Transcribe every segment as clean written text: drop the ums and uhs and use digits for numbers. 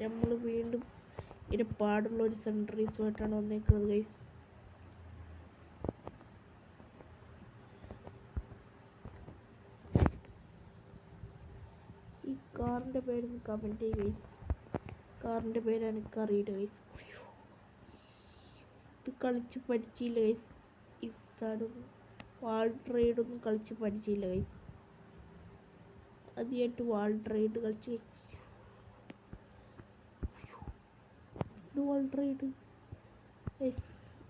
നമ്മൾ വീണ്ടും ഇതിന് പാടുള്ള ഒരു സെൻട്രീസുമായിട്ടാണ് വന്നേക്കുന്നത് ഗൈസ്. ഈ കാറിൻ്റെ പേരൊന്ന് കമൻറ്റ് ചെയ്യുക ഗൈസ്. കാറിൻ്റെ പേര് എനിക്കറിയില്ല ഗൈസ്. ഇത് കളിച്ച് പഠിച്ചില്ല ഗൈസ്. ഈ സാധനം വാൾഡ് റൈഡൊന്നും കളിച്ച് പഠിച്ചില്ല ഗൈസ്. ആദ്യമായിട്ട് വാൾഡ് റൈഡ് കളിച്ച്.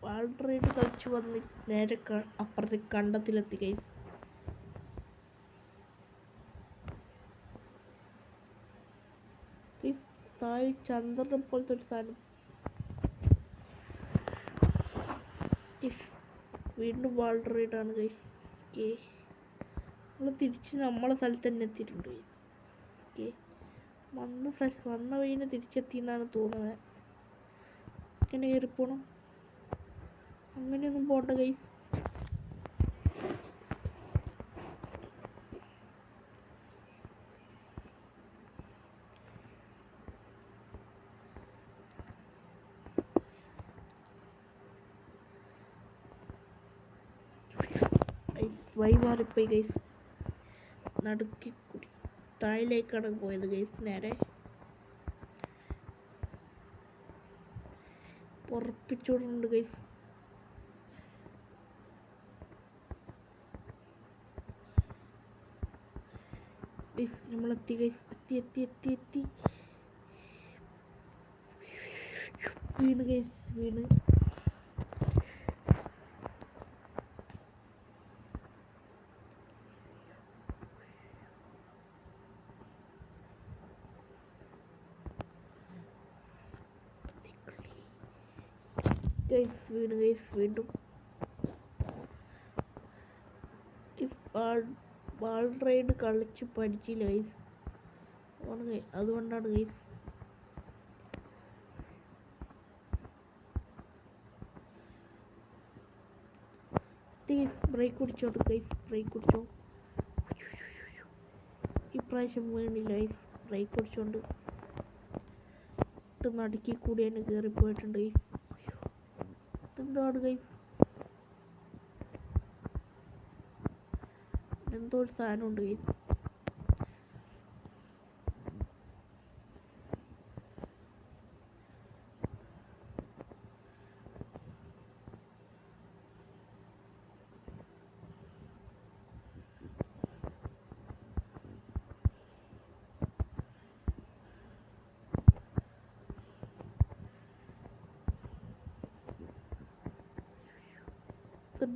വാൾഡ് റൈഡ് കളിച്ച് വന്ന് നേരെ അപ്പുറത്തെ കണ്ടത്തിലെത്തി ഗൈസ്. താഴെ ചന്ദ്രനെ പോലത്തെ ഒരു സാധനം. വീണ്ടും വാൾഡ് റൈഡാണ് ഗൈസ്. ഓക്കെ, നമ്മൾ തിരിച്ച് നമ്മളെ സ്ഥലത്ത് തന്നെ എത്തിയിട്ടുണ്ട് ഗൈസ്. ഓക്കെ, വന്ന വഴിനെ തിരിച്ചെത്തിയെന്നാണ് തോന്നുന്നത്. ഇങ്ങനെ കയറിപ്പോണം, അങ്ങനെയൊന്നും പോണ്ട ഗൈസ്. വഴി മാറിപ്പോയി ഗൈസ്. നടുക്കി കൂടി താഴേക്കാണ് പോയത് ഗൈസ്. നേരെ ഉറപ്പിച്ചോടുന്നുണ്ട് ഗൈസ്. നമ്മളെത്തി ഗൈസ്. എത്തി വീണ് ഗൈസ്. വീണ് വീണ്ടും വാൾഡ് റൈഡ് കളിച്ച് പഠിച്ചില്ല ഗൈസ്. അതുകൊണ്ടാണ് ഗൈസ്. ബ്രേക്ക് കുടിച്ചോട്ട് ഗൈസ്. ബ്രേക്ക് കുടിച്ചോ. ഇപ്രാവശ്യം വീണില്ല ഗൈസ്. ബ്രേക്ക് കുടിച്ചോണ്ട് നടുക്കി കൂടി തന്നെ കയറിപ്പോയിട്ടുണ്ട് ഗൈസ്. എന്താണ് ഗൈസ്, എന്തോ ഒരു സാധനമുണ്ട് ഗൈസ്.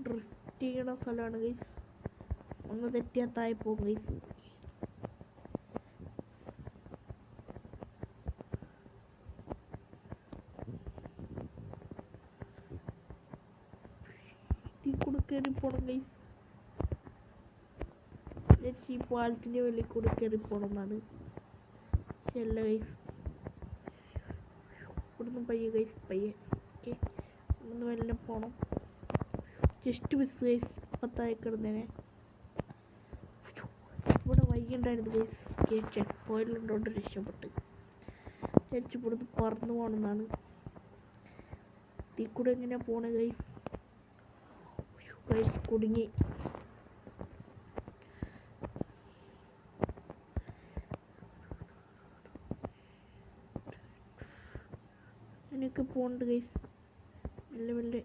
ഡ്രിഫ്റ്റ് ചെയ്യണ സ്ഥലമാണ് ഗൈസ്. ഒന്ന് തെറ്റിയാൽ താഴെ പോകും ഗൈസ്. കൂടെ കയറി പോണം ഗൈസ്. ഈ പാലത്തിൻ്റെ വെളിയിൽ കൂടെ കയറി പോണം എന്നാണ്. ശരിയല്ല ഗൈസ്. ഇവിടുന്ന് പയ്യെ ഗൈസ്, പയ്യെ. ഓക്കെ, ഇവിടുന്ന് വെള്ളം പോണം. Just miss guys. പത്തായി കിടന്നേനെ. ഇവിടെ വൈകിണ്ടായിരുന്നു ഗൈസ്. ഓക്കെ, ചെക്ക് പോയിന്റിലുണ്ടോണ്ട് രക്ഷപ്പെട്ട്. ഇവിടുന്ന് പറന്നു പോകണമെന്നാണ്. തീ കൂടെ എങ്ങനെയാ പോണേ ഗൈസ്. ഗൈസ് കുടുങ്ങി. എനിക്ക് പോകണ്ട് ഗൈസ്. മെല്ലെ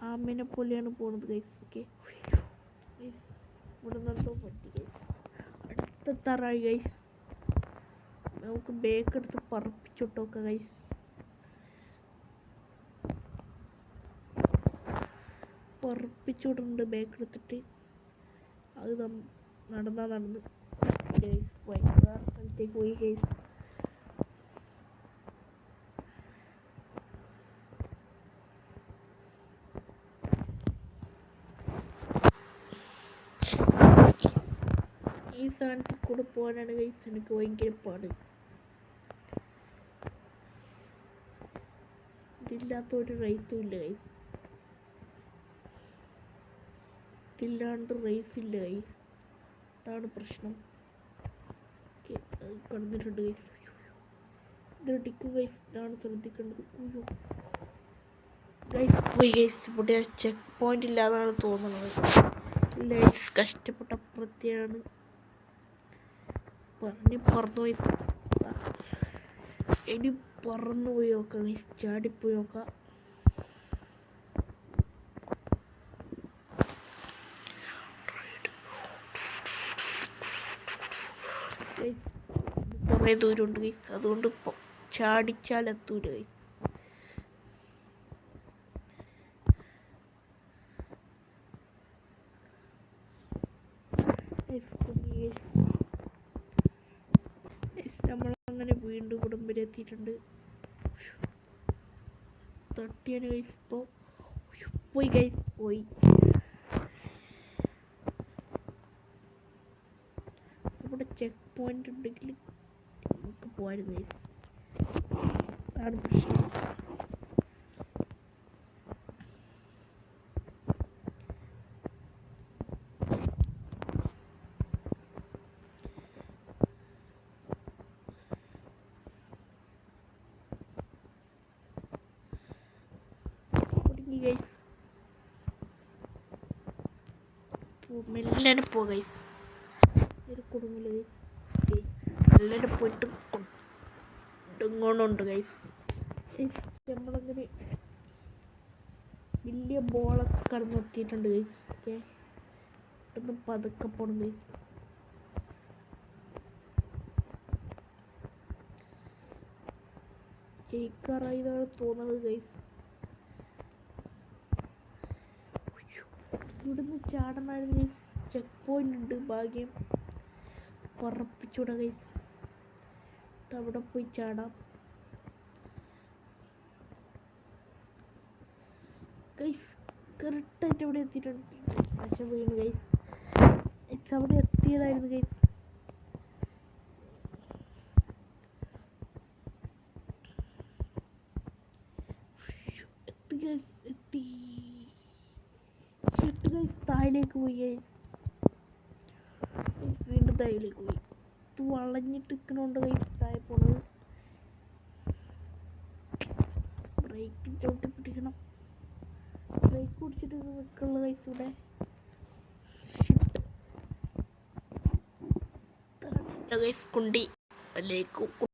ആമേനെ പോലെയാണ് പോകുന്നത് ഗൈസ്. ഓക്കെ, ഇവിടെ നിന്നെന്തോ പറ്റി ഗൈസ്. അടുത്തെത്താറായി ഗൈസ്. നമുക്ക് ബേക്ക് എടുത്ത് പറപ്പിച്ചോട്ടോക്കാം ഗൈസ്. പറപ്പിച്ചോടുന്നുണ്ട് ബേക്ക് എടുത്തിട്ട്. അത് നടന്ന് ഗൈസ് വേറെ സ്ഥലത്തേക്ക് പോയി ഗൈസ്. ഈ സ്ഥാനത്തിൽ കൂടെ പോകാനാണ് ഗൈസ് എനിക്ക് ഭയങ്കര പാട്. ഇതില്ലാത്ത ഒരു റേസും ഇല്ല ഗൈസ്. ഇതില്ലാണ്ട് റേസ് ഇല്ല ഗൈസ്. അതാണ് പ്രശ്നം. കടന്നിട്ടുണ്ട് ഗൈസ്. ഇടിക്കും ഗൈസ്, ഇതാണ് ശ്രദ്ധിക്കേണ്ടത്. അയ്യോ ഗൈസ് പോയി ഗൈസ്, ഇവിടെ ചെക്ക് പോയിന്റ് ഇല്ലാന്നാണ് തോന്നുന്നത്. ഗൈസ് കഷ്ടപ്പെട്ട അപ്പുറത്തെയാണ് പറന്നുപോയി. ഇനി പറന്നുപോയി നോക്കാം ഗൈസ്, ചാടിപ്പോയി നോക്കാം. കുറേ ദൂരമുണ്ട് ഗൈസ്, അതുകൊണ്ട് ഇപ്പോൾ ചാടിച്ചാൽ എത്തൂല ഗൈസ്. നമ്മളങ്ങനെ വീണ്ടും കുടുംബം എത്തിയിട്ടുണ്ട്. തട്ടിയാണ് ഗൈസ്, ഇപ്പോൾ പോയി ഗൈസ് പോയി. ഇവിടെ ചെക്ക് പോയിന്റ് ഉണ്ടെങ്കിൽ നമുക്ക് പോയിരുന്നു ഗൈസ്, അതാണ് പ്രശ്നം. ഗൈസ് മെല്ലനെ പോ ഗൈസ്, ഒരു കുടുങ്ങില്ല ഗൈസ്, മെല്ലനെ പോയിട്ട് ഇങ്ങോട്ടുണ്ട് ഗൈസ്. നമ്മളങ്ങനെ വലിയ ബോളൊക്കെ കടന്നെത്തിയിട്ടുണ്ട് ഗൈസ്. ഓക്കെ, പെട്ടെന്ന് പതുക്കെ പോണം ഗൈസ്. ജയിക്കാറായതാണ് തോന്നുന്നത് ഗൈസ്. ഇവിടുന്ന് ചാടണമായിരുന്നു ഗൈസ്, ചെക്ക് പോയിന്റ് ഉണ്ട്, ഭാഗ്യം പറപ്പിച്ചൂടെ ഗൈസ്. അവിടെ പോയി ചാടാം ഗൈസ്. കറക്റ്റായിട്ട് അവിടെ എത്തിയിട്ടുണ്ട്. പക്ഷെ വീണ് ഗൈസ്, അവിടെ എത്തിയതായിരുന്നു ഗൈസ്. എത്തി ഗൈസ്, എത്തി ഗൈസ്, താഴേക്ക് പോയി ഗൈസ്. വീണ്ടും താഴേക്ക് പോയി. ഇത് വളഞ്ഞിട്ട് നിൽക്കണോണ്ട് ഗൈസ് താഴെ പോണത്. ബ്രേക്ക് ചവിട്ടി പിടിക്കണം, ബ്രേക്ക് പിടിച്ചിട്ട് നിൽക്കുള്ള ഗൈസ്. ഇവിടെ ഗൈസ് കുണ്ടി, അതിലേക്ക്